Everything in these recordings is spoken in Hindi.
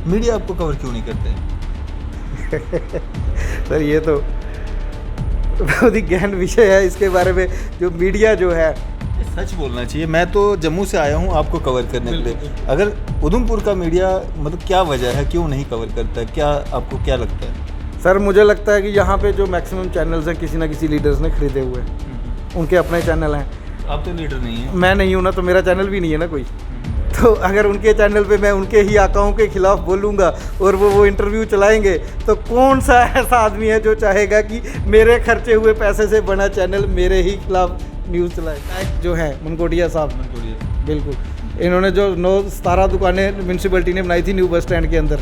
मीडिया आपको कवर क्यों नहीं करते? सर ये तो बहुत ही गहन विषय है, इसके बारे में जो मीडिया जो है। सच बोलना चाहिए, मैं तो जम्मू से आया हूँ आपको कवर करने के लिए। अगर उधमपुर का मीडिया मतलब क्या वजह है, क्यों नहीं कवर करता है, क्या आपको क्या लगता है? सर मुझे लगता है कि यहाँ पे जो मैक्सिमम चैनल्स हैं किसी ना किसी लीडर्स ने खरीदे हुए हैं, उनके अपने चैनल हैं। आप तो लीडर नहीं है। मैं नहीं हूँ ना, तो मेरा चैनल भी नहीं है ना कोई। तो अगर उनके चैनल पे मैं उनके ही आकाओं के खिलाफ बोलूँगा और वो इंटरव्यू चलाएंगे, तो कौन सा ऐसा आदमी है जो चाहेगा कि मेरे खर्चे हुए पैसे से बना चैनल मेरे ही खिलाफ न्यूज़ चलाए? जो है मनकोटिया साहब, बिल्कुल, इन्होंने जो 9-17 दुकानें म्यूनसिपलिटी ने बनाई थी न्यू बस स्टैंड के अंदर,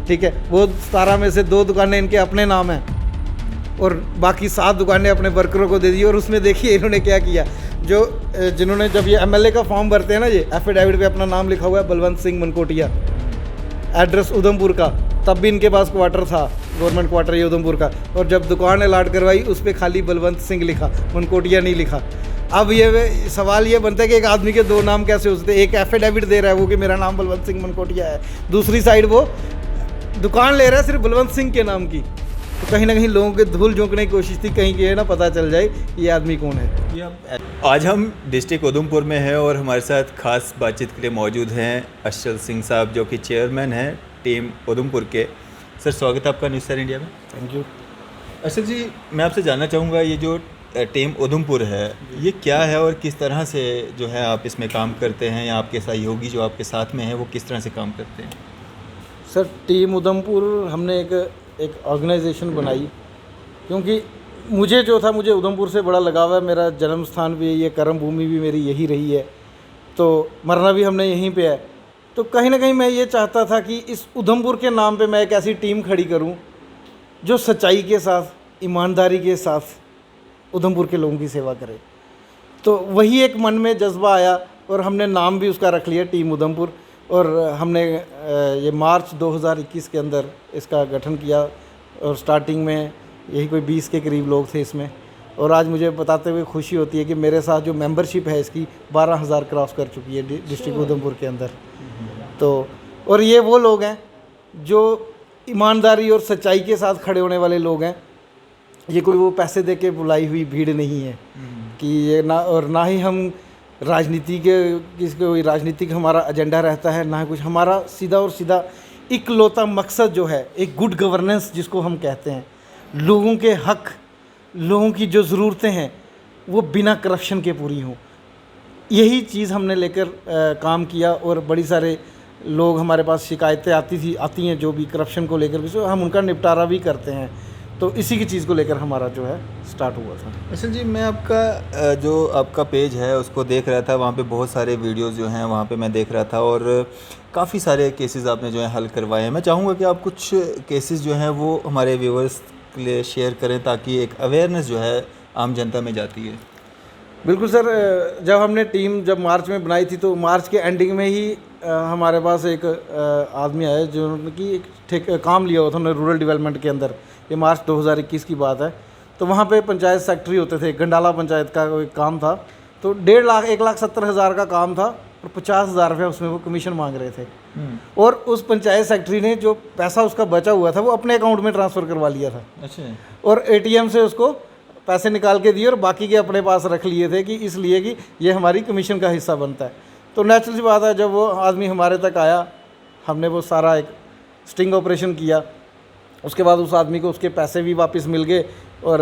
ठीक है, वो 17 में से 2 दुकानें इनके अपने नाम हैं और बाकी 7 दुकानें अपने वर्करों को दे दी। और उसमें देखिए इन्होंने क्या किया, जो जिन्होंने जब ये एमएलए का फॉर्म भरते हैं ना, ये एफिडेविट पे अपना नाम लिखा हुआ है बलवंत सिंह मनकोटिया, एड्रेस उधमपुर का, तब भी इनके पास क्वार्टर था, गवर्नमेंट क्वार्टर ये उधमपुर का, और जब दुकान अलाट करवाई उस पर खाली बलवंत सिंह लिखा, मनकोटिया नहीं लिखा। अब ये सवाल ये बनता है कि एक आदमी के 2 नाम कैसे हो सकते हैं? एक एफिडेविट दे रहा है वो कि मेरा नाम बलवंत सिंह मनकोटिया है, दूसरी साइड वो दुकान ले रहा है सिर्फ बलवंत सिंह के नाम की। तो कहीं ना कहीं लोगों के धूल झोंकने की कोशिश थी, कहीं ये ना पता चल जाए ये आदमी कौन है। आज हम डिस्ट्रिक्ट उधमपुर में हैं और हमारे साथ खास बातचीत के लिए मौजूद हैं अरशद सिंह साहब, जो कि चेयरमैन हैं टीम उधमपुर के। सर स्वागत है आपका न्यूज़ स्टार इंडिया में। Thank you. अरशद जी, मैं आपसे जानना चाहूँगा ये जो टीम उधमपुर है ये क्या है और किस तरह से जो है आप इसमें काम करते हैं, या आपके सहयोगी जो आपके साथ में हैं वो किस तरह से काम करते हैं? सर टीम उधमपुर हमने एक ऑर्गेनाइजेशन बनाई, क्योंकि मुझे जो था, मुझे उधमपुर से बड़ा लगाव है, मेरा जन्म स्थान भी ये कर्म भूमि भी मेरी यही रही है, तो मरना भी हमने यहीं पे है। तो कहीं ना कहीं मैं ये चाहता था कि इस उधमपुर के नाम पे मैं एक ऐसी टीम खड़ी करूं जो सच्चाई के साथ, ईमानदारी के साथ उधमपुर के लोगों की सेवा करे। तो वही एक मन में जज्बा आया और हमने नाम भी उसका रख लिया टीम उधमपुर। और हमने ये मार्च 2021 के अंदर इसका गठन किया और स्टार्टिंग में यही कोई 20 के करीब लोग थे इसमें। और आज मुझे बताते हुए खुशी होती है कि मेरे साथ जो मेंबरशिप है इसकी 12,000 क्रॉस कर चुकी है डिस्ट्रिक्ट उधमपुर के अंदर। तो और ये वो लोग हैं जो ईमानदारी और सच्चाई के साथ खड़े होने वाले लोग हैं। ये कोई वो पैसे दे के बुलाई हुई भीड़ नहीं है कि ये ना ही हम राजनीति के किसी कोई राजनीतिक हमारा एजेंडा रहता है, ना कुछ। हमारा सीधा और सीधा इकलौता मकसद जो है एक गुड गवर्नेंस जिसको हम कहते हैं, लोगों के हक, लोगों की जो ज़रूरतें हैं वो बिना करप्शन के पूरी हों, यही चीज़ हमने लेकर काम किया। और बड़ी सारे लोग हमारे पास शिकायतें आती हैं जो भी करप्शन को लेकर, भी हम उनका निपटारा भी करते हैं। तो इसी की चीज़ को लेकर हमारा जो है स्टार्ट हुआ था। असल जी, मैं आपका जो आपका पेज है उसको देख रहा था, वहाँ पे बहुत सारे वीडियोस जो हैं वहाँ पे मैं देख रहा था और काफ़ी सारे केसेस आपने जो है हल करवाए हैं। मैं चाहूँगा कि आप कुछ केसेस जो हैं वो हमारे व्यूवर्स के लिए शेयर करें ताकि एक अवेयरनेस जो है आम जनता में जाती है। बिल्कुल सर, जब हमने टीम जब मार्च में बनाई थी तो मार्च के एंडिंग में ही हमारे पास एक आदमी आया जिन्होंने एक काम लिया हुआ था उन्होंने रूरल डेवलपमेंट के अंदर। ये मार्च 2021 की बात है। तो वहाँ पे पंचायत सेक्रेटरी होते थे, गंडाला पंचायत का कोई काम था। तो 1,70,000 का काम था और 50,000 रुपये उसमें वो कमीशन मांग रहे थे। और उस पंचायत सेक्रेटरी ने जो पैसा उसका बचा हुआ था वो अपने अकाउंट में ट्रांसफ़र करवा लिया था। अच्छा। और एटीएम से उसको पैसे निकाल के दिए और बाकी के अपने पास रख लिए थे कि इसलिए कि ये हमारी कमीशन का हिस्सा बनता है। तो नेचुरल सी बात है, जब वो आदमी हमारे तक आया, हमने वो सारा एक स्टिंग ऑपरेशन किया। उसके बाद उस आदमी को उसके पैसे भी वापस मिल गए। और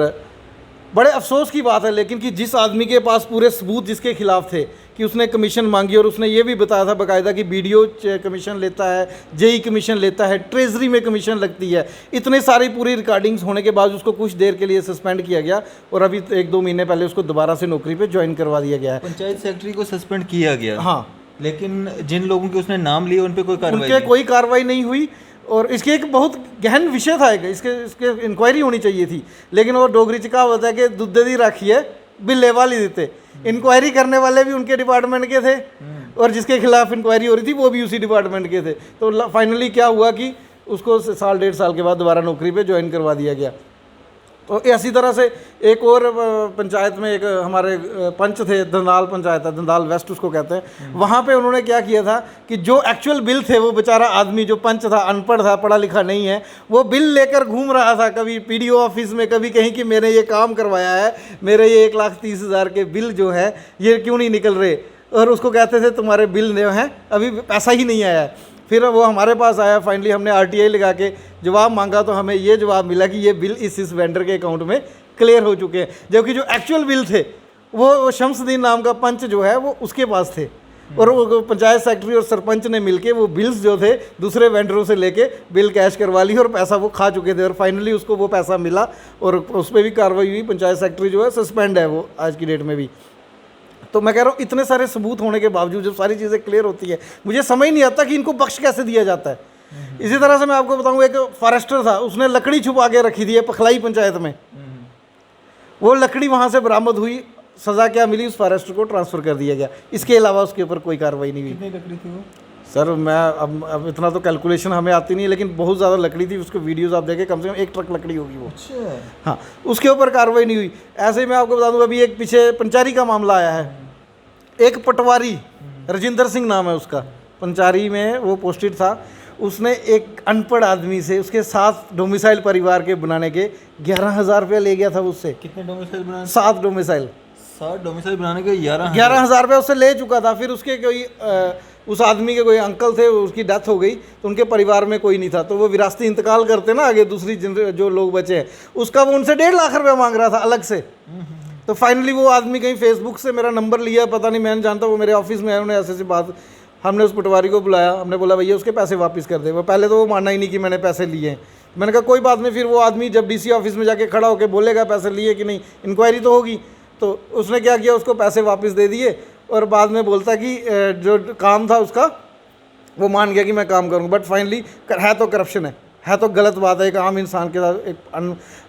बड़े अफसोस की बात है लेकिन कि जिस आदमी के पास पूरे सबूत जिसके खिलाफ थे कि उसने कमीशन मांगी, और उसने ये भी बताया था बाकायदा कि बीडीओ कमीशन लेता है, जेई कमीशन लेता है, ट्रेजरी में कमीशन लगती है, इतने सारी पूरी रिकॉर्डिंग्स होने के बाद उसको कुछ देर के लिए सस्पेंड किया गया और अभी 1-2 महीने पहले उसको दोबारा से नौकरी पे ज्वाइन करवा दिया गया है। पंचायत सेक्रेटरी को सस्पेंड किया गया? हाँ, लेकिन जिन लोगों के उसने नाम लिए उन पे कोई कार्रवाई नहीं हुई। और इसके एक बहुत गहन विषय था, इसके इंक्वायरी होनी चाहिए थी, लेकिन वो डोगरी च कहावत है कि दुद्ध दी राखी है बिल्ले वाली देते। इंक्वायरी करने वाले भी उनके डिपार्टमेंट के थे और जिसके खिलाफ इंक्वायरी हो रही थी वो भी उसी डिपार्टमेंट के थे। तो फाइनली क्या हुआ कि उसको 1.5 साल के बाद दोबारा नौकरी पे ज्वाइन करवा दिया गया। तो इसी तरह से एक और पंचायत में एक हमारे पंच थे, दंदाल पंचायत है, दंदाल वेस्ट उसको कहते हैं। वहाँ पे उन्होंने क्या किया था कि जो एक्चुअल बिल थे, वो बेचारा आदमी जो पंच था, अनपढ़ था, पढ़ा लिखा नहीं है, वो बिल लेकर घूम रहा था, कभी पीडीओ ऑफिस में, कभी कहीं कि मैंने ये काम करवाया है, मेरे ये 1,30,000 के बिल जो है ये क्यों नहीं निकल रहे। और उसको कहते थे तुम्हारे बिल जो हैं अभी पैसा ही नहीं आया है। फिर वो हमारे पास आया, फाइनली हमने आरटीआई लगा के जवाब मांगा तो हमें ये जवाब मिला कि ये बिल इस वेंडर के अकाउंट में क्लियर हो चुके हैं, जबकि जो एक्चुअल बिल थे वो शमसुद्दीन नाम का पंच जो है वो उसके पास थे। और वो पंचायत सेक्रेटरी और सरपंच ने मिलके वो बिल्स जो थे दूसरे वेंडरों से लेके बिल कैश करवा ली और पैसा वो खा चुके थे। और फाइनली उसको वो पैसा मिला और उस पर भी कार्रवाई हुई। पंचायत सेक्रेटरी जो है सस्पेंड है वो आज की डेट में भी। तो मैं कह रहा हूँ इतने सारे सबूत होने के बावजूद जब सारी चीज़ें क्लियर होती है, मुझे समझ नहीं आता कि इनको बख्श कैसे दिया जाता है। इसी तरह से मैं आपको बताऊँ, एक फॉरेस्टर था, उसने लकड़ी छुपा के रखी थी पखलाई पंचायत में। वो लकड़ी वहाँ से बरामद हुई, सज़ा क्या मिली, उस फॉरेस्टर को ट्रांसफ़र कर दिया गया। इसके अलावा उसके ऊपर कोई कार्रवाई नहीं हुई। कितनी लकड़ी थी वो? सर मैं अब इतना तो कैलकुलेशन हमें आती नहीं है, लेकिन बहुत ज़्यादा लकड़ी थी। उसके वीडियोस आप देखें, कम से कम 1 ट्रक लकड़ी होगी वो। अच्छा। हाँ, उसके ऊपर कार्रवाई नहीं हुई। ऐसे ही मैं आपको बता दूँ, अभी एक पीछे पंचारी का मामला आया है। एक पटवारी, रजिंदर सिंह नाम है उसका, पंचारी में वो पोस्टेड था। उसने एक अनपढ़ आदमी से उसके 7 डोमिसाइल परिवार के बनाने के 11,000 रुपया ले गया था उससे। कितने डोमिसाइल बनाने? 7 डोमिसाइल। 7 डोमिसाइल बनाने के 11,000 रुपया उससे ले चुका था। फिर उसके कोई उस आदमी के कोई अंकल थे, उसकी डेथ हो गई तो उनके परिवार में कोई नहीं था, तो वो विरासती इंतकाल करते ना आगे दूसरी जो लोग बचे हैं, उसका वो उनसे 1.5 लाख रुपया मांग रहा था अलग से। तो फाइनली वो आदमी कहीं फेसबुक से मेरा नंबर लिया, पता नहीं, मैं नहीं जानता, वो मेरे ऑफिस में आया, उन्होंने ऐसे बात, हमने उस पटवारी को बुलाया, हमने बोला भैया उसके पैसे वापस कर दे। वो पहले तो वो मानना ही नहीं कि मैंने पैसे लिए हैं। मैंने कहा कोई बात नहीं। फिर वो आदमी जब डीसी ऑफिस में जाके खड़ा होकर बोलेगा पैसे लिए कि नहीं, इंक्वायरी तो होगी। तो उसने क्या किया, उसको पैसे वापस दे दिए और बाद में बोलता कि जो काम था उसका वो मान गया कि मैं काम करूँगा। बट फाइनली है तो करप्शन है तो गलत बात है। एक आम इंसान के साथ एक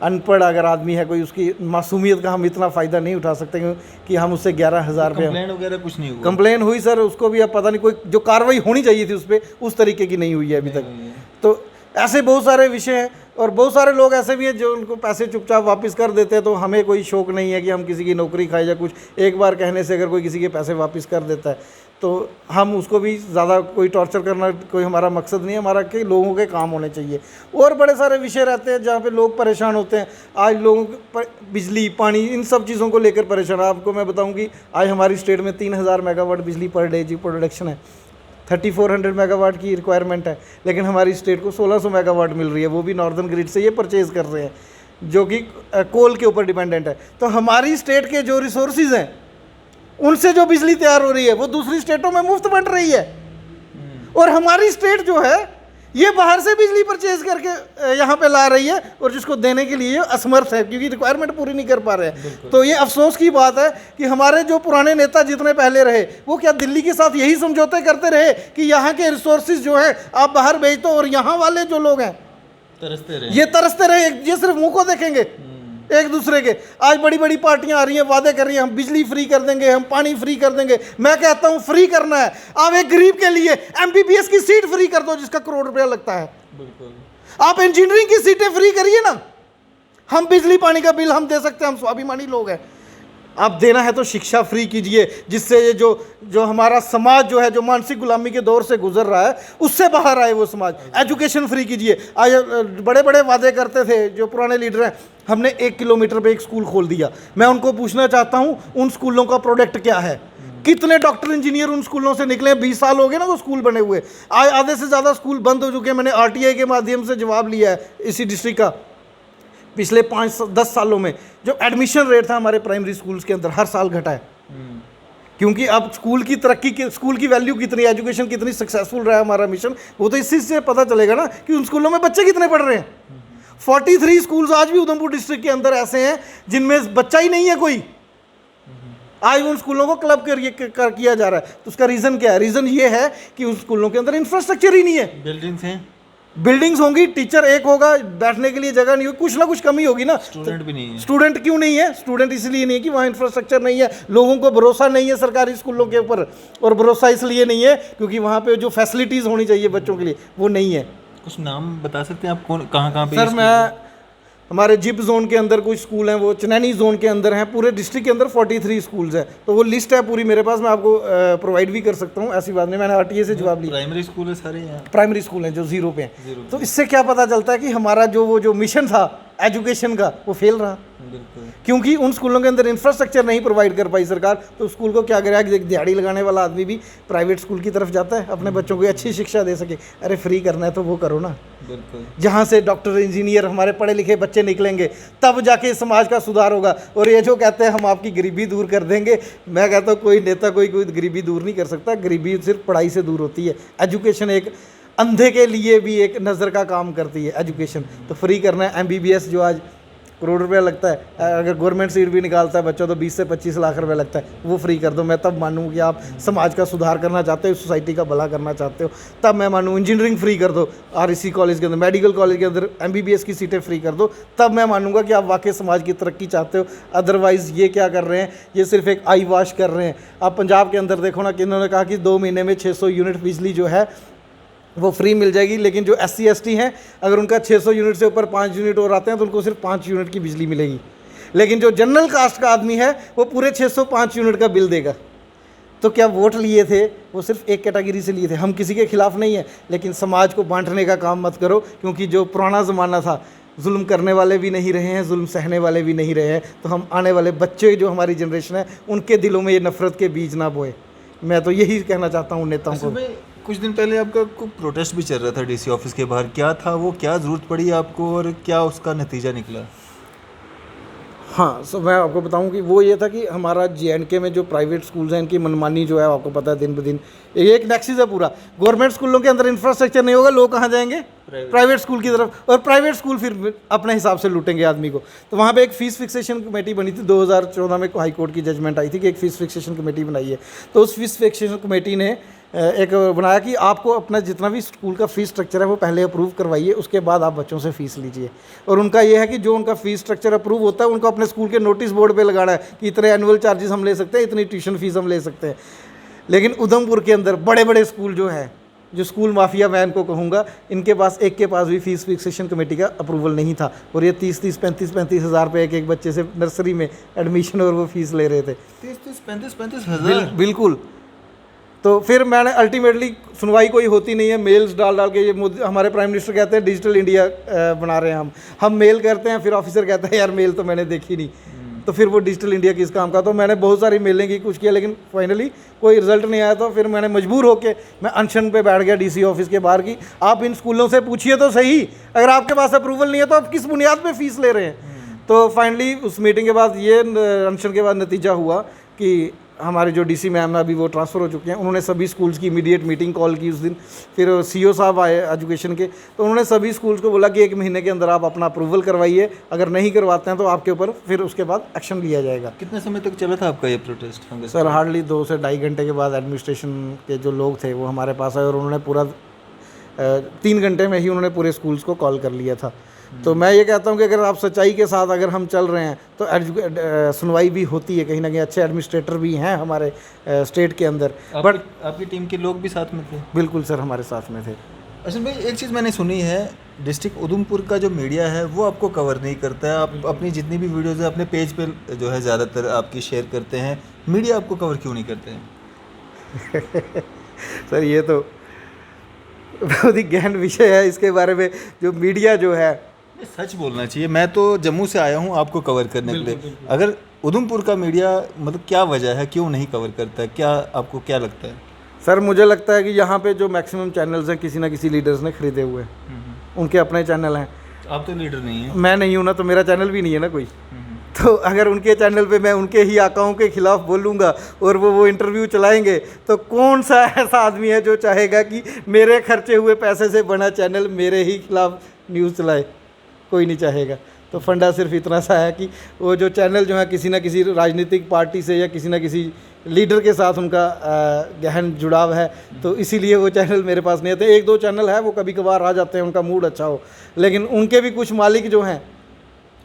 अनपढ़ अगर आदमी है कोई, उसकी मासूमियत का हम इतना फ़ायदा नहीं उठा सकते कि हम उससे 11,000 रुपये। कंप्लेन वगैरह कुछ नहीं हुआ? कंप्लेन हुई सर, उसको भी अब पता नहीं, कोई जो कार्रवाई होनी चाहिए थी उस पर उस तरीके की नहीं हुई है अभी तक। तो ऐसे बहुत सारे विषय हैं और बहुत सारे लोग ऐसे भी हैं जो उनको पैसे चुपचाप वापस कर देते हैं। तो हमें कोई शौक नहीं है कि हम किसी की नौकरी खाए या कुछ। एक बार कहने से अगर कोई किसी के पैसे वापस कर देता है तो हम उसको भी ज़्यादा कोई टॉर्चर करना कोई हमारा मकसद नहीं है। हमारा कि लोगों के काम होने चाहिए। और बड़े सारे विषय रहते हैं जहाँ पे लोग परेशान होते हैं। आज लोगों पर बिजली, पानी, इन सब चीज़ों को लेकर परेशान। आपको मैं बताऊँ कि आज हमारी स्टेट में 3,000 मेगावाट बिजली पर डे जी प्रोडक्शन है। 3,400 मेगावाट की रिक्वायरमेंट है, लेकिन हमारी स्टेट को 1,600 मेगावाट मिल रही है। वो भी नॉर्दर्न ग्रिड से ये परचेज़ कर रहे हैं, जो कि कोल के ऊपर डिपेंडेंट है। तो हमारी स्टेट के जो रिसोर्सेज हैं उनसे जो बिजली तैयार हो रही है वो दूसरी स्टेटों में मुफ्त बंट रही है। और हमारी स्टेट जो है ये बाहर से बिजली परचेज करके यहाँ पे ला रही है और जिसको देने के लिए असमर्थ है, क्योंकि रिक्वायरमेंट पूरी नहीं कर पा रहे हैं। तो ये अफसोस की बात है कि हमारे जो पुराने नेता जितने पहले रहे वो क्या दिल्ली के साथ यही समझौते करते रहे कि यहाँ के रिसोर्सेज जो है आप बाहर भेज दो और यहाँ वाले जो लोग हैं तरसते रहे, ये सिर्फ मुंह को देखेंगे एक दूसरे के। आज बड़ी बड़ी पार्टियां आ रही हैं, वादे कर रही हैं, हम बिजली फ्री कर देंगे, हम पानी फ्री कर देंगे। मैं कहता हूं फ्री करना है, आप एक गरीब के लिए एमबीबीएस की सीट फ्री कर दो जिसका करोड़ रुपया लगता है। बिल्कुल। आप इंजीनियरिंग की सीटें फ्री करिए ना, हम बिजली पानी का बिल हम दे सकते हैं, हम स्वाभिमानी लोग हैं। आप देना है तो शिक्षा फ्री कीजिए, जिससे ये जो हमारा समाज जो है, जो मानसिक गुलामी के दौर से गुजर रहा है, उससे बाहर आए वो समाज। एजुकेशन फ्री कीजिए। आज बड़े बड़े वादे करते थे जो पुराने लीडर हैं, हमने 1 किलोमीटर पे एक स्कूल खोल दिया। मैं उनको पूछना चाहता हूँ उन स्कूलों का प्रोडक्ट क्या है? कितने डॉक्टर इंजीनियर उन स्कूलों से निकले? 20 साल हो गए ना वो स्कूल बने हुए। आज आधे से ज़्यादा स्कूल बंद हो चुके हैं। मैंने आरटीआई के माध्यम से जवाब लिया है इसी डिस्ट्रिक्ट का। पिछले 5-10 सालों में जो एडमिशन रेट था हमारे प्राइमरी स्कूल्स के अंदर हर साल घटा है। क्योंकि अब स्कूल की तरक्की, स्कूल की वैल्यू कितनी, एजुकेशन कितनी सक्सेसफुल रहा है हमारा मिशन, वो तो इसी से पता चलेगा ना कि उन स्कूलों में बच्चे कितने पढ़ रहे हैं। 43 स्कूल्स आज भी उधमपुर डिस्ट्रिक्ट के अंदर ऐसे हैं जिनमें बच्चा ही नहीं है कोई। आज उन स्कूलों को क्लब किया जा रहा है। तो उसका रीज़न क्या है? रीज़न ये है कि उन स्कूलों के अंदर इंफ्रास्ट्रक्चर ही नहीं है। बिल्डिंग्स हैं, बिल्डिंग्स होंगी, टीचर एक होगा, बैठने के लिए जगह नहीं होगी, कुछ ना कुछ कमी होगी ना। स्टूडेंट भी नहीं है। स्टूडेंट क्यों नहीं है? स्टूडेंट इसलिए नहीं है कि वहाँ इंफ्रास्ट्रक्चर नहीं है। लोगों को भरोसा नहीं है सरकारी स्कूलों के ऊपर, और भरोसा इसलिए नहीं है क्योंकि वहाँ पे जो फैसिलिटीज़ होनी चाहिए बच्चों के लिए वो नहीं है। कुछ नाम बता सकते हैं आप, कौन कहाँ पे? सर मैं हमारे जिप जोन के अंदर कुछ स्कूल हैं, वो चनैनी जोन के अंदर हैं। पूरे डिस्ट्रिक्ट के अंदर 43 स्कूल्स हैं। तो वो लिस्ट है पूरी मेरे पास, मैं आपको प्रोवाइड भी कर सकता हूँ, ऐसी बात नहीं। मैंने आरटीए से जवाब लिया। प्राइमरी स्कूल है सारे यहाँ? प्राइमरी स्कूल हैं जो 0 पे हैं। 0 तो इससे क्या पता चलता है कि हमारा जो मिशन था एजुकेशन का, वो फेल रहा। बिल्कुल। क्योंकि उन स्कूलों के अंदर इंफ्रास्ट्रक्चर नहीं प्रोवाइड कर पाई सरकार। तो स्कूल को क्या करेगा कि दिहाड़ी लगाने वाला आदमी भी प्राइवेट स्कूल की तरफ जाता है अपने बच्चों को अच्छी शिक्षा दे सके। अरे फ्री करना है तो वो करो ना। बिल्कुल। जहाँ से डॉक्टर इंजीनियर हमारे पढ़े लिखे बच्चे निकलेंगे, तब जाके समाज का सुधार होगा। और ये जो कहते हैं हम आपकी गरीबी दूर कर देंगे, मैं कहता हूँ कोई नेता कोई गरीबी दूर नहीं कर सकता। गरीबी सिर्फ पढ़ाई से दूर होती है। एजुकेशन एक अंधे के लिए भी एक नज़र का काम करती है एजुकेशन। तो फ्री करना है। MBBS जो आज करोड़ रुपया लगता है, अगर गवर्नमेंट सीट भी निकालता है बच्चों तो 20 से 25 लाख रुपए लगता है, वो फ्री कर दो। मैं तब मानूँ कि आप समाज का सुधार करना चाहते हो, सोसाइटी का भला करना चाहते हो, तब मैं मानूँ। इंजीनियरिंग फ्री कर दो REC कॉलेज के अंदर, मेडिकल कॉलेज के अंदर MBBS की सीटें फ्री कर दो, तब मैं मानूंगा कि आप वाकई समाज की तरक्की चाहते हो। अदरवाइज़ ये क्या कर रहे हैं, ये सिर्फ एक आई वॉश कर रहे हैं। आप पंजाब के अंदर देखो ना कि इन्होंने कहा कि 2 महीने में 600 यूनिट बिजली जो है वो फ्री मिल जाएगी। लेकिन जो SC ST हैं, अगर उनका 600 यूनिट से ऊपर 5 यूनिट और आते हैं तो उनको सिर्फ 5 यूनिट की बिजली मिलेगी। लेकिन जो जनरल कास्ट का आदमी है वो पूरे 605 यूनिट का बिल देगा। तो क्या वोट लिए थे वो सिर्फ एक कैटेगरी से लिए थे। हम किसी के खिलाफ नहीं है, लेकिन समाज को बांटने का काम मत करो। क्योंकि जो पुराना ज़माना था, जुल्म करने वाले भी नहीं रहे हैं, जुल्म सहने वाले भी नहीं रहे हैं। तो हम आने वाले बच्चे जो हमारी जनरेशन है, उनके दिलों में ये नफ़रत के बीज ना बोए। मैं तो यही कहना चाहता हूँ नेताओं को। कुछ दिन पहले आपका प्रोटेस्ट भी चल रहा था DC ऑफिस के बाहर, क्या था वो, क्या ज़रूरत पड़ी आपको और क्या उसका नतीजा निकला? हाँ, सो मैं आपको बताऊं कि वो ये था कि हमारा JNK में जो प्राइवेट स्कूल्स हैं, इनकी मनमानी जो है आपको पता है दिन ब दिन ये एक नेक्सिस है पूरा। गवर्नमेंट स्कूलों के अंदर इंफ्रास्ट्रक्चर नहीं होगा, लोग कहाँ जाएंगे? प्राइवेट स्कूल की तरफ। और प्राइवेट स्कूल फिर अपने हिसाब से लूटेंगे आदमी को। तो वहाँ पे एक फ़ीस फिक्सेशन कमेटी बनी थी, 2014 में हाई कोर्ट की जजमेंट आई थी कि एक फ़ीस फिक्सेशन कमेटी बनाई है। तो उस फ़ीस फिक्सेशन कमेटी ने एक बनाया कि आपको अपना जितना भी स्कूल का फ़ीस स्ट्रक्चर है वो पहले अप्रूव करवाइए, उसके बाद आप बच्चों से फ़ीस लीजिए। और उनका ये है कि जो उनका फ़ीस स्ट्रक्चर अप्रूव होता है उनको अपने स्कूल के नोटिस बोर्ड पे लगाना है कि इतने एनुअल चार्जेस हम ले सकते हैं, इतनी ट्यूशन फ़ीस हम ले सकते हैं। लेकिन उधमपुर के अंदर बड़े बड़े स्कूल जो हैं, जो स्कूल माफिया मैं इनको कहूँगा, इनके पास एक के पास भी फ़ीस फिक्सेशन कमेटी का अप्रूवल नहीं था। और ये 30-30, 35-35 हज़ार रुपये एक बच्चे से नर्सरी में एडमिशन और वो फ़ीस ले रहे थे। 35 हज़ार? बिल्कुल। तो फिर मैंने अल्टीमेटली सुनवाई कोई होती नहीं है, मेल्स डाल के ये हमारे प्राइम मिनिस्टर कहते हैं डिजिटल इंडिया बना रहे हैं हम मेल करते हैं, फिर ऑफिसर कहता है यार मेल तो मैंने देखी नहीं। तो फिर वो डिजिटल इंडिया किस काम का? तो मैंने बहुत सारी मेलें की, कुछ किया, लेकिन फाइनली कोई रिजल्ट नहीं आया। तो फिर मैंने मजबूर होकर मैं अनशन पे बैठ गया DC ऑफिस के बाहर की आप इन स्कूलों से पूछिए तो सही, अगर आपके पास अप्रूवल नहीं है तो आप किस बुनियाद पे फ़ीस ले रहे हैं। तो फाइनली उस मीटिंग के बाद ये अनशन के बाद नतीजा हुआ कि हमारे जो DC मैम अभी वो ट्रांसफ़र हो चुके हैं, उन्होंने सभी स्कूल्स की इमीडिएट मीटिंग कॉल की उस दिन। फिर CO साहब आए एजुकेशन के, तो उन्होंने सभी स्कूल्स को बोला कि 1 महीने के अंदर आप अपना अप्रूवल करवाइए, अगर नहीं करवाते हैं तो आपके ऊपर फिर उसके बाद एक्शन लिया जाएगा। कितने समय तक चला था आपका ये प्रोटेस्ट? सर हार्डली 2 से ढाई घंटे के बाद एडमिनिस्ट्रेशन के जो लोग थे वो हमारे पास आए और उन्होंने पूरा 3 घंटे में ही उन्होंने पूरे स्कूल्स को कॉल कर लिया था। तो मैं ये कहता हूँ कि अगर आप सच्चाई के साथ अगर हम चल रहे हैं तो सुनवाई भी होती है, कहीं ना कहीं अच्छे एडमिनिस्ट्रेटर भी हैं हमारे स्टेट के अंदर। बट आपकी टीम के लोग भी साथ में थे? बिल्कुल सर, हमारे साथ में थे। अच्छा भाई, एक चीज़ मैंने सुनी है, डिस्ट्रिक्ट उधमपुर का जो मीडिया है वो आपको कवर नहीं करता है। आप अपनी जितनी भी वीडियोज़ है अपने पेज पे जो है ज़्यादातर आपकी शेयर करते हैं, मीडिया आपको कवर क्यों नहीं करते हैं? सर ये तो बहुत ही गहन विषय है, इसके बारे में जो मीडिया जो है, सच बोलना चाहिए। मैं तो जम्मू से आया हूँ आपको कवर करने के लिए। अगर उधमपुर का मीडिया मतलब क्या वजह है, क्यों नहीं कवर करता है, क्या आपको क्या लगता है? सर मुझे लगता है कि यहाँ पे जो मैक्सिमम चैनल्स हैं किसी ना किसी लीडर्स ने खरीदे हुए हैं, उनके अपने चैनल हैं। आप तो लीडर नहीं हैं। मैं नहीं हूँ ना, तो मेरा चैनल भी नहीं है ना कोई। तो अगर उनके चैनल पे मैं उनके ही आकाओं के खिलाफ बोलूँगा और वो इंटरव्यू चलाएंगे, तो कौन सा ऐसा आदमी है जो चाहेगा कि मेरे खर्चे हुए पैसे से बना चैनल मेरे ही खिलाफ न्यूज़ चलाए? कोई नहीं चाहेगा। तो फंडा सिर्फ इतना सा है कि वो जो चैनल जो है किसी ना किसी राजनीतिक पार्टी से या किसी ना किसी लीडर के साथ उनका गहन जुड़ाव है, तो इसीलिए वो चैनल मेरे पास नहीं आते। 1-2 चैनल है वो कभी कभार आ जाते हैं, उनका मूड अच्छा हो, लेकिन उनके भी कुछ मालिक जो हैं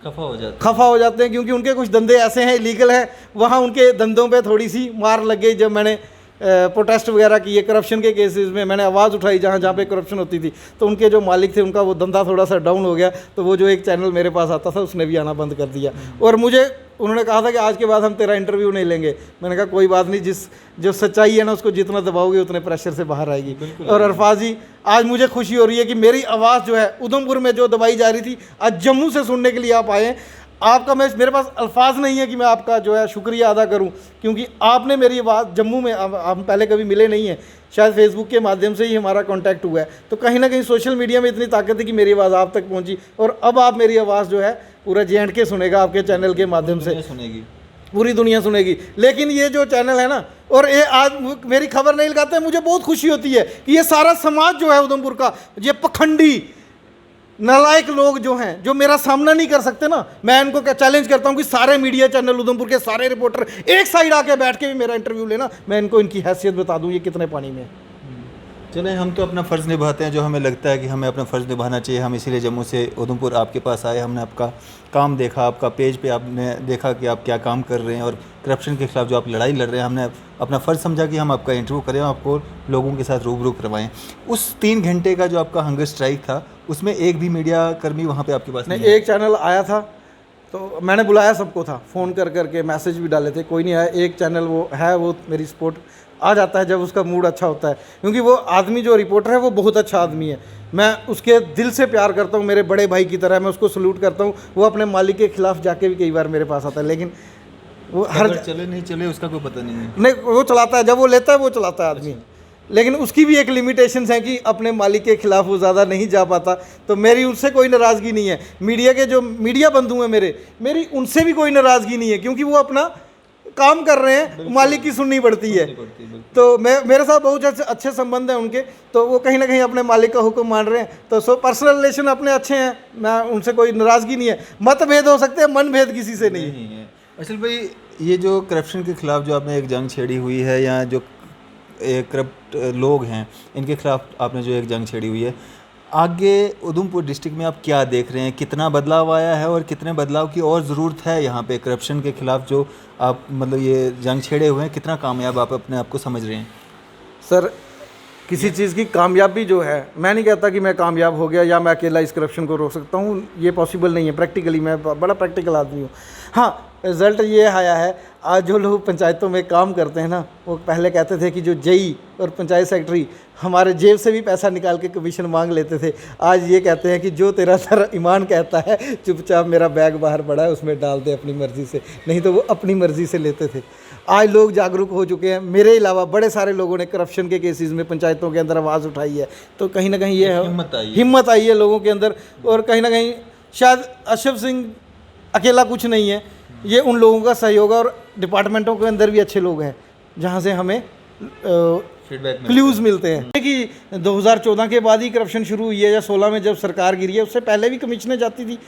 खफा हो जाते हैं क्योंकि उनके कुछ धंधे ऐसे हैं इलीगल हैं, वहाँ उनके धंधों पे थोड़ी सी मार लग गई जब मैंने प्रोटेस्ट वगैरह किए करप्शन के केसेस में, मैंने आवाज़ उठाई जहाँ जहाँ पे करप्शन होती थी। तो उनके जो मालिक थे उनका वो धंधा थोड़ा सा डाउन हो गया, तो वो जो एक चैनल मेरे पास आता था उसने भी आना बंद कर दिया। और मुझे उन्होंने कहा था कि आज के बाद हम तेरा इंटरव्यू नहीं लेंगे। मैंने कहा कोई बात नहीं, जो सच्चाई है ना उसको जितना दबाओगे उतने प्रेशर से बाहर आएगी। और अरफाज जी, आज मुझे खुशी हो रही है कि मेरी आवाज़ जो है उधमपुर में जो दबाई जा रही थी, आज जम्मू से सुनने के लिए आप आए हैं। आपका मेरे पास अल्फाज नहीं है कि मैं आपका जो है शुक्रिया अदा करूं, क्योंकि आपने मेरी आवाज़ जम्मू में, हम पहले कभी मिले नहीं हैं, शायद फेसबुक के माध्यम से ही हमारा कांटेक्ट हुआ है। तो कहीं ना कहीं सोशल मीडिया में इतनी ताकत है कि मेरी आवाज़ आप तक पहुंची, और अब आप मेरी आवाज़ जो है पूरा JNK सुनेगा आपके चैनल के माध्यम से, सुनेगी, पूरी दुनिया सुनेगी। लेकिन ये जो चैनल है ना, और ये आज मेरी खबर नहीं लगाते हैं, मुझे बहुत खुशी होती है कि ये सारा समाज जो है उधमपुर का, ये पखंडी नालायक लोग जो हैं, जो मेरा सामना नहीं कर सकते ना, मैं इनको क्या चैलेंज करता हूं कि सारे मीडिया चैनल उधमपुर के सारे रिपोर्टर एक साइड आके बैठ के भी मेरा इंटरव्यू लेना, मैं इनको इनकी हैसियत बता दूं ये कितने पानी में है। चलें, हम तो अपना फ़र्ज़ निभाते हैं जो हमें लगता है कि हमें अपना फ़र्ज़ निभाना चाहिए। हम इसीलिए जम्मू से उधमपुर आपके पास आए, हमने आपका काम देखा, आपका पेज पे आपने देखा कि आप क्या काम कर रहे हैं और करप्शन के ख़िलाफ़ जो आप लड़ाई लड़ रहे हैं, हमने अपना फ़र्ज़ समझा कि हम आपका इंटरव्यू करें, आपको लोगों के साथ रूबरू करवाएं। उस 3 घंटे का जो आपका हंगर स्ट्राइक था, उसमें एक भी मीडिया कर्मी वहाँ पर आपके पास नहीं, एक चैनल आया था, तो मैंने बुलाया सबको था, फ़ोन कर करके मैसेज भी डाले थे, कोई नहीं आया। एक चैनल वो है, वो मेरी सपोर्ट आ जाता है जब उसका मूड अच्छा होता है, क्योंकि वो आदमी जो रिपोर्टर है वो बहुत अच्छा आदमी है, मैं उसके दिल से प्यार करता हूँ, मेरे बड़े भाई की तरह मैं उसको सल्यूट करता हूँ। वो अपने मालिक के खिलाफ जाके भी कई बार मेरे पास आता है, लेकिन वो हर चले नहीं चले उसका कोई पता नहीं है। नहीं, वो चलाता है, जब वो लेता है वो चलाता है आदमी, लेकिन उसकी भी एक लिमिटेशंस है कि अपने मालिक के खिलाफ वो ज़्यादा नहीं जा पाता। तो मेरी उनसे कोई नाराज़गी नहीं है, मीडिया के जो मीडिया बंधु हैं मेरी उनसे भी कोई नाराज़गी नहीं है, क्योंकि वो अपना काम कर रहे हैं, मालिक की सुननी पड़ती है। तो मेरे साथ बहुत अच्छे संबंध हैं उनके, तो वो कहीं ना कहीं अपने मालिक का हुक्म मान रहे हैं। तो पर्सनल रिलेशन अपने अच्छे हैं, मैं उनसे कोई नाराज़गी नहीं है। मतभेद हो सकते हैं, मन भेद किसी से नहीं है। असल भाई, ये जो करप्शन के ख़िलाफ़ जो आपने एक जंग छेड़ी हुई है, या जो करप्ट लोग हैं इनके ख़िलाफ़ आपने जो एक जंग छेड़ी हुई है, आगे उधमपुर डिस्ट्रिक्ट में आप क्या देख रहे हैं? कितना बदलाव आया है और कितने बदलाव की और ज़रूरत है यहाँ पे करप्शन के ख़िलाफ़ जो आप मतलब ये जंग छेड़े हुए हैं, कितना कामयाब आप अपने आप को समझ रहे हैं? सर, किसी चीज़ की कामयाबी जो है, मैं नहीं कहता कि मैं कामयाब हो गया या मैं अकेला इस करप्शन को रोक सकता हूँ, ये पॉसिबल नहीं है। प्रैक्टिकली मैं बड़ा प्रैक्टिकल आदमी हूँ। हाँ, रिज़ल्ट ये आया है, आज जो लोग पंचायतों में काम करते हैं ना, वो पहले कहते थे कि जो JE और पंचायत सेक्रेटरी हमारे जेब से भी पैसा निकाल के कमीशन मांग लेते थे, आज ये कहते हैं कि जो तेरा सर ईमान कहता है, चुपचाप मेरा बैग बाहर पड़ा है उसमें डाल दे अपनी मर्ज़ी से, नहीं तो वो अपनी मर्ज़ी से लेते थे। आज लोग जागरूक हो चुके हैं, मेरे अलावा बड़े सारे लोगों ने करप्शन के केसेस में पंचायतों के अंदर आवाज़ उठाई है। तो कहीं ना कहीं ये हिम्मत आई है लोगों के अंदर, और कहीं ना कहीं शायद अशरफ सिंह अकेला कुछ नहीं है, ये उन लोगों का सहयोग है, और डिपार्टमेंटों के अंदर भी अच्छे लोग हैं जहाँ से हमें क्लूज़ मिलते हैं कि 2014 के बाद ही करप्शन शुरू हुई है, या 16 में जब सरकार गिरी है, उससे पहले भी कमीशनें जाती थी,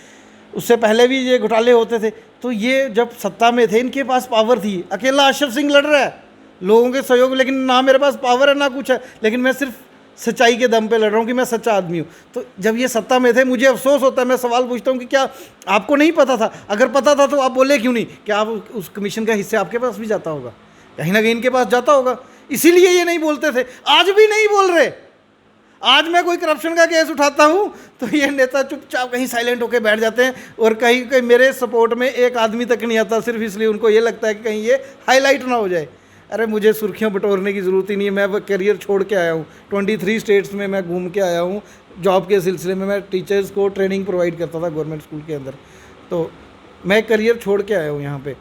उससे पहले भी ये घोटाले होते थे। तो ये जब सत्ता में थे, इनके पास पावर थी। अकेला अशरफ सिंह लड़ रहा है लोगों के सहयोग, लेकिन ना मेरे पास पावर है ना कुछ है, लेकिन मैं सिर्फ सच्चाई के दम पे लड़ रहा हूँ कि मैं सच्चा आदमी हूँ। तो जब ये सत्ता में थे, मुझे अफसोस होता है, मैं सवाल पूछता हूँ कि क्या आपको नहीं पता था? अगर पता था तो आप बोले क्यों नहीं? क्या आप उस कमीशन का हिस्सा आपके पास भी जाता होगा, कहीं ना कहीं इनके पास जाता होगा, इसीलिए ये नहीं बोलते थे। आज भी नहीं बोल रहे। आज मैं कोई करप्शन का केस उठाता हूँ तो ये नेता चुपचाप कहीं साइलेंट होकर बैठ जाते हैं, और कहीं कहीं मेरे सपोर्ट में एक आदमी तक नहीं आता, सिर्फ इसलिए उनको ये लगता है कि कहीं ये हाईलाइट ना हो जाए। अरे मुझे सुर्खियाँ बटोरने की ज़रूरत ही नहीं है, मैं करियर छोड़ के आया हूँ, 23 स्टेट्स में मैं घूम के आया हूँ जॉब के सिलसिले में। मैं टीचर्स को ट्रेनिंग प्रोवाइड करता था गवर्नमेंट स्कूल के अंदर, तो मैं करियर छोड़ के आया हूँ यहाँ पे।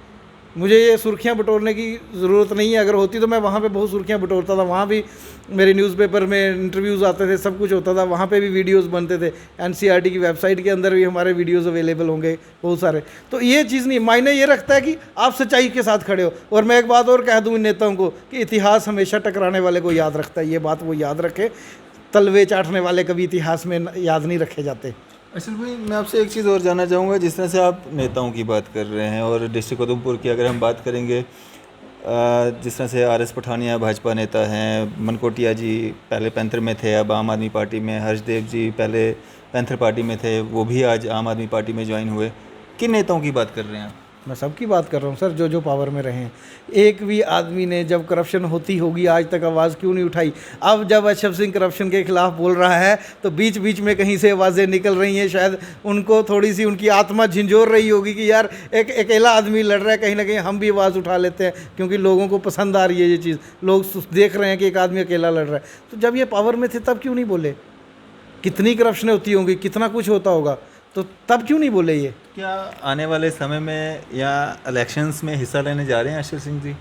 मुझे ये सुर्खियाँ बटोरने की ज़रूरत नहीं है, अगर होती तो मैं वहाँ पे बहुत सुर्खियाँ बटोरता था। वहाँ भी मेरे न्यूज़पेपर में इंटरव्यूज़ आते थे, सब कुछ होता था, वहाँ पे भी वीडियोस बनते थे। NCERT की वेबसाइट के अंदर भी हमारे वीडियोस अवेलेबल होंगे बहुत सारे। तो ये चीज़ नहीं, मायने ये रखता है कि आप सच्चाई के साथ खड़े हो। और मैं एक बात और कह दूँ इन नेताओं को कि इतिहास हमेशा टकराने वाले को याद रखता है, ये बात वो याद रखे। तलवे चाटने वाले कभी इतिहास में याद नहीं रखे जाते। असल भाई, मैं आपसे एक चीज़ और जानना चाहूँगा। जिस तरह से आप नेताओं की बात कर रहे हैं और डिस्ट्रिक्ट उधमपुर की अगर हम बात करेंगे, जिस तरह से RS पठानिया भाजपा नेता हैं, मनकोटिया जी पहले पैंथर में थे, अब आम आदमी पार्टी में, हर्षदेव जी पहले पैंथर पार्टी में थे, वो भी आज आम आदमी पार्टी में ज्वाइन हुए। किन नेताओं की बात कर रहे हैं आप? मैं सबकी बात कर रहा हूँ सर, जो जो पावर में रहे हैं। एक भी आदमी ने जब करप्शन होती होगी आज तक आवाज़ क्यों नहीं उठाई? अब जब अशरफ सिंह करप्शन के खिलाफ बोल रहा है तो बीच बीच में कहीं से आवाज़ें निकल रही हैं, शायद उनको थोड़ी सी उनकी आत्मा झिंझोर रही होगी कि यार एक अकेला आदमी लड़ रहा है, कहीं ना कहीं हम भी आवाज़ उठा लेते हैं, क्योंकि लोगों को पसंद आ रही है ये चीज़, लोग देख रहे हैं कि एक आदमी अकेला लड़ रहा है। तो जब ये पावर में थे तब क्यों नहीं बोले? कितनी करप्शन होती होगी, कितना कुछ होता होगा, तो तब क्यों नहीं बोले ये? क्या आने वाले समय में या इलेक्शंस में हिस्सा लेने जा रहे हैं अशरफ सिंह जी?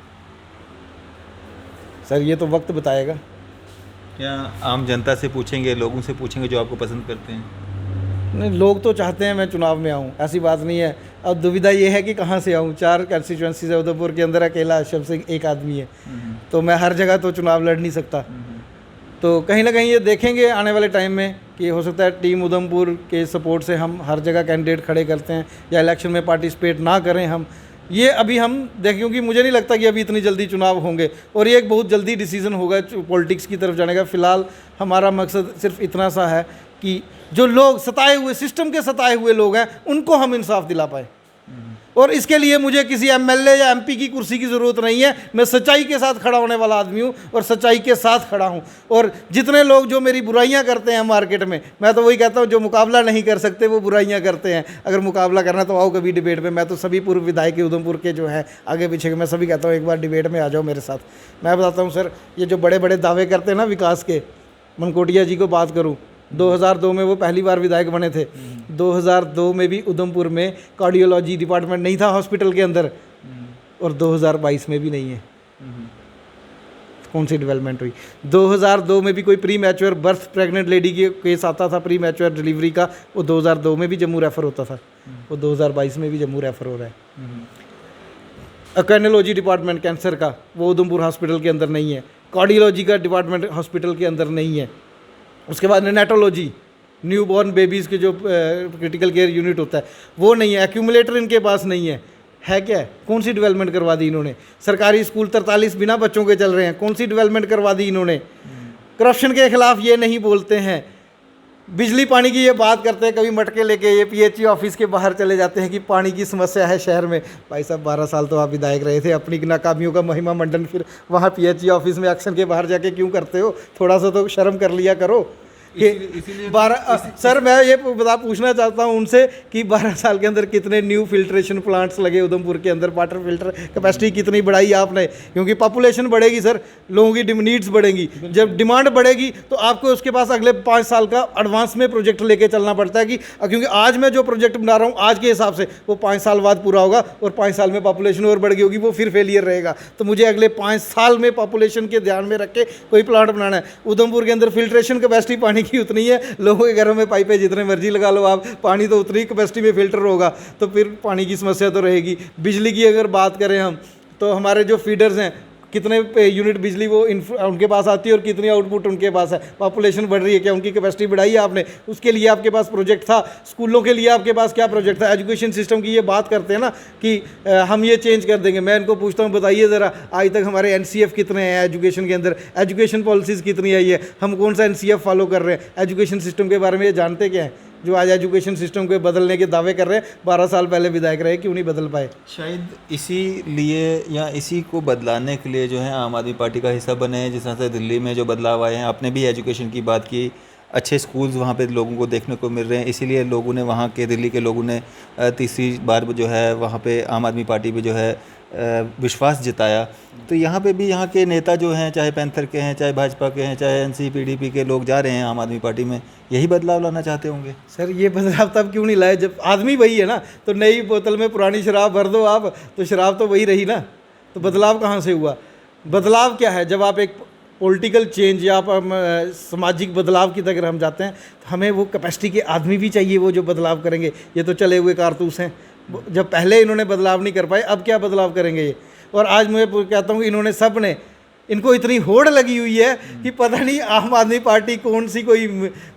सर ये तो वक्त बताएगा। क्या आम जनता से पूछेंगे, लोगों से पूछेंगे जो आपको पसंद करते हैं? नहीं, लोग तो चाहते हैं मैं चुनाव में आऊँ, ऐसी बात नहीं है। अब दुविधा ये है कि कहाँ से आऊँ। 4 कंस्टिट्यूंसीज है उधमपुर के अंदर, अकेला अशरफ सिंह एक आदमी है, तो मैं हर जगह तो चुनाव लड़ नहीं सकता। तो कहीं ना कहीं ये देखेंगे आने वाले टाइम में कि हो सकता है टीम उधमपुर के सपोर्ट से हम हर जगह कैंडिडेट खड़े करते हैं या इलेक्शन में पार्टिसिपेट ना करें हम, ये अभी हम देखें, क्योंकि मुझे नहीं लगता कि अभी इतनी जल्दी चुनाव होंगे और ये एक बहुत जल्दी डिसीजन होगा पॉलिटिक्स की तरफ जाने का। फ़िलहाल हमारा मकसद सिर्फ इतना सा है कि जो लोग सताए हुए, सिस्टम के सताए हुए लोग हैं, उनको हम इंसाफ दिला पाए। और इसके लिए मुझे किसी एमएलए या एमपी की कुर्सी की ज़रूरत नहीं है। मैं सच्चाई के साथ खड़ा होने वाला आदमी हूँ और सच्चाई के साथ खड़ा हूँ। और जितने लोग जो मेरी बुराइयाँ करते हैं मार्केट में, मैं तो वही कहता हूँ, जो मुकाबला नहीं कर सकते वो बुराइयाँ करते हैं। अगर मुकाबला करना तो आओ कभी डिबेट में। मैं तो सभी पूर्व विधायक उधमपुर के जो है आगे पीछे के, मैं सभी कहता हूँ एक बार डिबेट में आ जाओ मेरे साथ। मैं बताता हूँ सर, ये जो बड़े बड़े दावे करते हैं ना विकास के, मनकोटिया जी को बात करूँ, 2002 में वो पहली बार विधायक बने थे। 2002 में भी उधमपुर में कार्डियोलॉजी डिपार्टमेंट नहीं था हॉस्पिटल के अंदर, और 2022 में भी नहीं है। कौन सी डेवलपमेंट हुई? 2002 में भी कोई pre mature birth pregnant lady के केस आता था, प्री मैच्योर डिलीवरी का, वो 2002 में भी जम्मू रेफर होता था, वो 2022 में भी जम्मू रेफर हो रहा है। अकैनोलॉजी डिपार्टमेंट कैंसर का, वो उधमपुर हॉस्पिटल के अंदर नहीं है। कार्डियोलॉजी का डिपार्टमेंट हॉस्पिटल के अंदर नहीं है। उसके बाद नेटोलॉजी, न्यू बॉर्न बेबीज़ के जो क्रिटिकल केयर यूनिट होता है, वो नहीं है। एक्यूमुलेटर इनके पास नहीं है क्या? कौन सी डेवलपमेंट करवा दी इन्होंने? सरकारी स्कूल 43 बिना बच्चों के चल रहे हैं, कौन सी डेवलपमेंट करवा दी इन्होंने? करप्शन के खिलाफ ये नहीं बोलते हैं। बिजली पानी की ये बात करते हैं, कभी मटके लेके ये पीएचई ऑफिस के बाहर चले जाते हैं कि पानी की समस्या है शहर में। भाई साहब 12 साल तो आप विधायक रहे थे, अपनी नाकामियों का महिमा मंडन फिर वहाँ पीएचई ऑफिस में एक्शन के बाहर जाके क्यों करते हो? थोड़ा सा तो शर्म कर लिया करो। कि 12 सर मैं ये पूछना चाहता हूँ उनसे कि 12 साल के अंदर कितने न्यू फिल्ट्रेशन प्लांट्स लगे उधमपुर के अंदर? वाटर फिल्टर कैपेसिटी कितनी बढ़ाई आपने? क्योंकि पॉपुलेशन बढ़ेगी सर, लोगों की नीड्स बढ़ेंगी। जब डिमांड बढ़ेगी तो आपको उसके पास अगले 5 साल का एडवांस में प्रोजेक्ट लेके चलना पड़ता है कि क्योंकि आज मैं जो प्रोजेक्ट बना रहा हूँ आज के हिसाब से वो 5 साल बाद पूरा होगा और 5 साल में पॉपुलेशन और बढ़ गई होगी, वो फिर फेलियर रहेगा। तो मुझे अगले 5 साल में पॉपुलेशन के ध्यान में रख के कोई प्लांट बनाना है। उधमपुर के अंदर फिल्ट्रेशन कैपेसिटी पानी की उतनी है, लोगों के घरों में पाइपें जितने मर्जी लगा लो आप, पानी तो उतनी कैपेसिटी में फिल्टर होगा, तो फिर पानी की समस्या तो रहेगी। बिजली की अगर बात करें हम, तो हमारे जो फीडर्स हैं, कितने यूनिट बिजली वो उनके पास आती है और कितनी आउटपुट उनके पास है? पॉपुलेशन बढ़ रही है, क्या उनकी कैपेसिटी बढ़ाई है आपने? उसके लिए आपके पास प्रोजेक्ट था? स्कूलों के लिए आपके पास क्या प्रोजेक्ट था? एजुकेशन सिस्टम की ये बात करते हैं ना कि हम ये चेंज कर देंगे। मैं इनको पूछता हूँ, बताइए ज़रा आज तक हमारे एनसीएफ कितने हैं एजुकेशन के अंदर? एजुकेशन पॉलिसीज़ कितनी आई है? हम कौन सा एनसीएफ फॉलो कर रहे हैं? एजुकेशन सिस्टम के बारे में ये जानते क्या हैं? जो आज एजुकेशन सिस्टम को बदलने के दावे कर रहे हैं, 12 साल पहले विधायक रहे, क्यों नहीं बदल पाए? शायद इसीलिए या इसी को बदलाने के लिए जो है आम आदमी पार्टी का हिस्सा बने हैं। जिस तरह से दिल्ली में जो बदलाव आए हैं, आपने भी एजुकेशन की बात की, अच्छे स्कूल्स वहाँ पे लोगों को देखने को मिल रहे हैं, इसीलिए लोगों ने, वहाँ के दिल्ली के लोगों ने तीसरी बार जो है वहाँ पे आम आदमी पार्टी पे जो है विश्वास जताया। तो यहाँ पे भी यहाँ के नेता जो हैं, चाहे पैंथर के हैं, चाहे भाजपा के हैं, चाहे एनसी पीडीपी के लोग जा रहे हैं आम आदमी पार्टी में, यही बदलाव लाना चाहते होंगे। सर ये बदलाव तब क्यों नहीं लाए जब आदमी वही है ना? तो नई बोतल में पुरानी शराब भर दो आप, तो शराब तो वही रही ना। तो बदलाव कहाँ से हुआ? बदलाव क्या है? जब आप एक पॉलिटिकल चेंज या आप सामाजिक बदलाव की तरफ हम जाते हैं, तो हमें वो कैपेसिटी के आदमी भी चाहिए, वो जो बदलाव करेंगे। ये तो चले हुए कारतूस हैं। जब पहले इन्होंने बदलाव नहीं कर पाए, अब क्या बदलाव करेंगे ये? और आज मैं कहता हूँ कि इन्होंने सब ने, इनको इतनी होड़ लगी हुई है कि पता नहीं आम आदमी पार्टी कौन सी कोई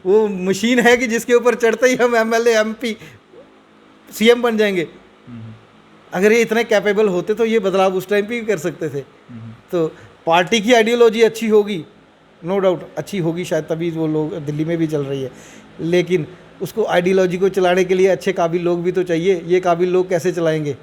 वो मशीन है कि जिसके ऊपर चढ़ते ही हम एमएलए एमपी सीएम बन जाएंगे। अगर ये इतने कैपेबल होते तो ये बदलाव उस टाइम पे भी कर सकते थे। तो पार्टी की आइडियोलॉजी अच्छी होगी, नो डाउट अच्छी होगी, शायद तभी वो लोग दिल्ली में भी चल रही है, लेकिन उसको आइडियोलॉजी को चलाने के लिए अच्छे काबिल लोग भी तो चाहिए। ये काबिल लोग कैसे चलाएंगे?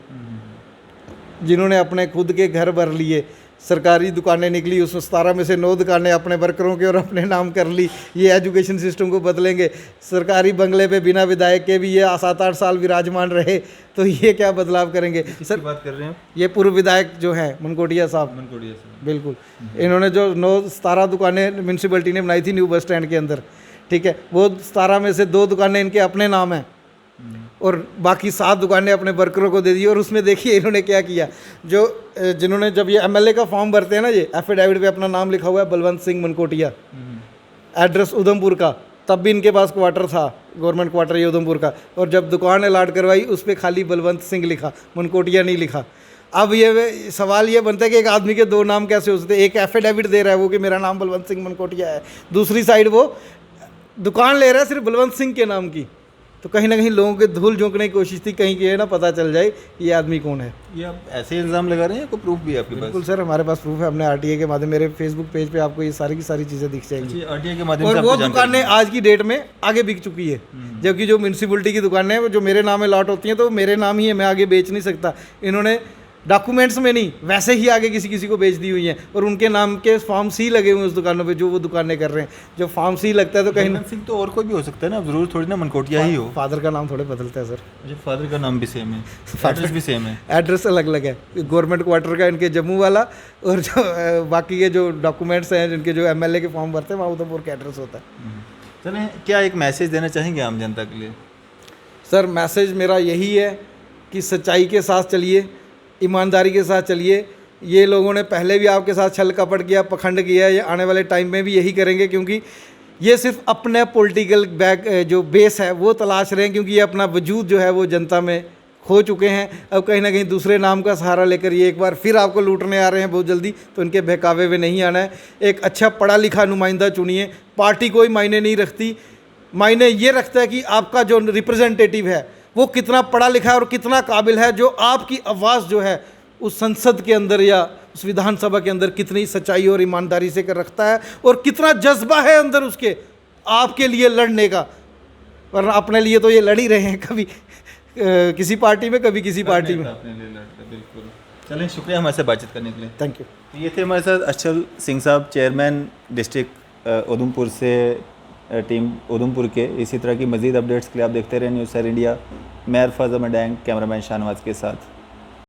जिन्होंने अपने खुद के घर भर लिए, सरकारी दुकानें निकली, उसमें 17 में से 9 दुकानें अपने वर्करों के और अपने नाम कर ली। ये एजुकेशन सिस्टम को बदलेंगे। सरकारी बंगले पे बिना विधायक के भी ये 7-8 साल विराजमान रहे, तो ये क्या बदलाव करेंगे? सर बात कर रहे हैं आप? ये पूर्व विधायक जो हैं मनकोटिया साहब, मनकोटिया साहब, बिल्कुल। इन्होंने जो 17 दुकानें म्यूनसिपलिटी ने बनाई थी न्यू बस स्टैंड के अंदर, ठीक है, वो 17 में से 2 दुकानें इनके अपने नाम हैं और बाकी 7 दुकानें अपने वर्करों को दे दी। और उसमें देखिए इन्होंने क्या किया, जो जिन्होंने जब ये एमएलए का फॉर्म भरते हैं ना, ये एफिडेविट पे अपना नाम लिखा हुआ है बलवंत सिंह मनकोटिया, एड्रेस उधमपुर का, तब भी इनके पास क्वार्टर था, गवर्नमेंट क्वार्टर ये उधमपुर का, और जब दुकान अलाट करवाई उस पर खाली बलवंत सिंह लिखा, मनकोटिया नहीं लिखा। अब ये सवाल ये बनता है कि एक आदमी के 2 नाम कैसे हो सकते हैं? एक एफिडेविट दे रहा है वो कि मेरा नाम बलवंत सिंह मनकोटिया है, दूसरी साइड वो दुकान ले रहा है सिर्फ बलवंत सिंह के नाम की। तो कहीं ना कहीं लोगों के धूल झोंकने की कोशिश थी, कहीं ये ना पता चल जाए ये आदमी कौन है। ये आप ऐसे इल्ज़ाम लगा रहे हैं, कोई प्रूफ भी है आपके पास? बिल्कुल सर, हमारे पास प्रूफ है। हमने आरटीए के माध्यम, मेरे फेसबुक पेज पे आपको ये सारी की सारी चीज़ें दिख जाएंगी। आरटीआई के माध्यम से और वो आपको जानकारी दुकानें आज की डेट में आगे बिक चुकी है, जबकि जो म्यूनसिपलिटी की दुकानें हैं वो जो मेरे नाम में लॉट होती हैं तो मेरे नाम ही है, मैं आगे बेच नहीं सकता। इन्होंने डॉक्यूमेंट्स में नहीं, वैसे ही आगे किसी को बेच दी हुई हैं, और उनके नाम के फॉर्म सी लगे हुए हैं उस दुकानों पे जो वो दुकानें कर रहे हैं। जो फॉर्म सी लगता है तो कहीं बलवंत सिंह तो और कोई भी हो सकता है ना, जरूर थोड़ी ना मनकोटिया ही हो। फादर का नाम थोड़े बदलता है सर, मुझे फादर का नाम भी सेम है, एड्रेस भी सेम है, एड्रेस अलग अलग है। गवर्नमेंट क्वार्टर का इनके जम्मू वाला, और जो बाकी के जो डॉक्यूमेंट्स हैं जिनके जो एमएलए के फॉर्म भरते हैं वहाँ उधमपुर का एड्रेस होता है। चलें, क्या एक मैसेज देना चाहेंगे आम जनता के लिए? सर मैसेज मेरा यही है कि सच्चाई के साथ चलिए, ईमानदारी के साथ चलिए। ये लोगों ने पहले भी आपके साथ छल कपट किया, पखंड किया, ये आने वाले टाइम में भी यही करेंगे, क्योंकि ये सिर्फ अपने पॉलिटिकल जो बेस है वो तलाश रहे हैं, क्योंकि ये अपना वजूद जो है वो जनता में खो चुके हैं। अब कहीं ना कहीं दूसरे नाम का सहारा लेकर ये एक बार फिर आपको लूटने आ रहे हैं बहुत जल्दी, तो इनके बहकावे में नहीं आना है। एक अच्छा पढ़ा लिखा नुमाइंदा चुनिए, पार्टी कोई मायने नहीं रखती, मायने ये रखता है कि आपका जो रिप्रेजेंटेटिव है वो कितना पढ़ा लिखा है और कितना काबिल है, जो आपकी आवाज़ जो है उस संसद के अंदर या उस विधानसभा के अंदर कितनी सच्चाई और ईमानदारी से कर रखता है, और कितना जज्बा है अंदर उसके आपके लिए लड़ने का। वरना अपने लिए तो ये लड़ ही रहे हैं, कभी किसी पार्टी में, कभी किसी पार्टी में। बिल्कुल। चलें, शुक्रिया हमारे से बातचीत करने के लिए। Thank you. ये थे हमारे साथ अचल सिंह साहब, चेयरमैन डिस्ट्रिक्ट उधमपुर से, टीम उधमपुर के। इसी तरह की मज़ीद अपडेट्स के लिए आप देखते रहें न्यूज़ सर इंडिया। मैं अरफाज अहमद डैंग, कैमरामैन शाहनवाज के साथ।